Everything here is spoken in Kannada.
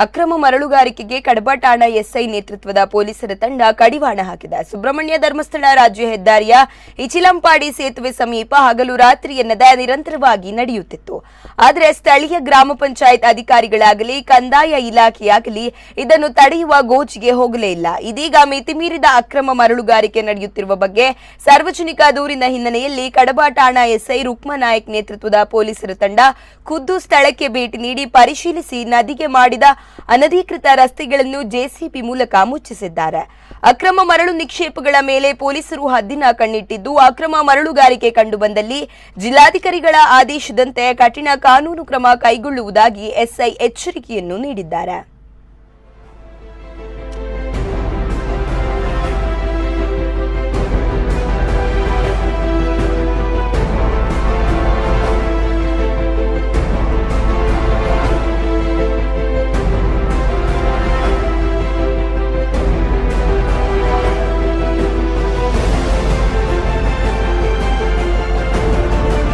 ಅಕ್ರಮ ಮರಳುಗಾರಿಕೆಗೆ ಕಡಬ ಠಾಣಾ ಎಸ್ಐ ನೇತೃತ್ವದ ಪೊಲೀಸರ ತಂಡ ಕಡಿವಾಣ ಹಾಕಿದೆ. ಸುಬ್ರಹ್ಮಣ್ಯ ಧರ್ಮಸ್ಥಳ ರಾಜ್ಯ ಹೆದ್ದಾರಿಯ ಇಚಿಲಂಪಾಡಿ ಸೇತುವೆ ಸಮೀಪ ಹಗಲು ರಾತ್ರಿ ಎನ್ನದೆ ನಿರಂತರವಾಗಿ ನಡೆಯುತ್ತಿತ್ತು. ಆದರೆ ಸ್ಥಳೀಯ ಗ್ರಾಮ ಪಂಚಾಯತ್ ಅಧಿಕಾರಿಗಳಾಗಲಿ ಕಂದಾಯ ಇಲಾಖೆಯಾಗಲಿ ಇದನ್ನು ತಡೆಯುವ ಗೋಜಿಗೆ ಹೋಗಲೇ ಇಲ್ಲ. ಇದೀಗ ಮಿತಿಮೀರಿದ ಅಕ್ರಮ ಮರಳುಗಾರಿಕೆ ನಡೆಯುತ್ತಿರುವ ಬಗ್ಗೆ ಸಾರ್ವಜನಿಕ ದೂರಿನ ಹಿನ್ನೆಲೆಯಲ್ಲಿ ಕಡಬ ಠಾಣಾ ಎಸ್ಐ ರುಕ್ಮಾ ನಾಯಕ್ ನೇತೃತ್ವದ ಪೊಲೀಸರ ತಂಡ ಖುದ್ದು ಸ್ಥಳಕ್ಕೆ ಭೇಟಿ ನೀಡಿ ಪರಿಶೀಲಿಸಿ ನದಿಗೆ ಮಾಡಿದ ಅನಧಿಕೃತ ರಸ್ತೆಗಳನ್ನು ಜೆಸಿಬಿ ಮೂಲಕ ಮುಚ್ಚಿಸಿದ್ದಾರೆ. ಅಕ್ರಮ ಮರಳು ನಿಕ್ಷೇಪಗಳ ಮೇಲೆ ಪೊಲೀಸರು ಹದ್ದಿನ ಕಣ್ಣಿಟ್ಟಿದ್ದು, ಅಕ್ರಮ ಮರಳುಗಾರಿಕೆ ಕಂಡುಬಂದಲ್ಲಿ ಜಿಲ್ಲಾಧಿಕಾರಿಗಳ ಆದೇಶದಂತೆ ಕಠಿಣ ಕಾನೂನು ಕ್ರಮ ಕೈಗೊಳ್ಳುವುದಾಗಿ ಎಸ್ಐ ಎಚ್ಚರಿಕೆಯನ್ನು ನೀಡಿದ್ದಾರೆ.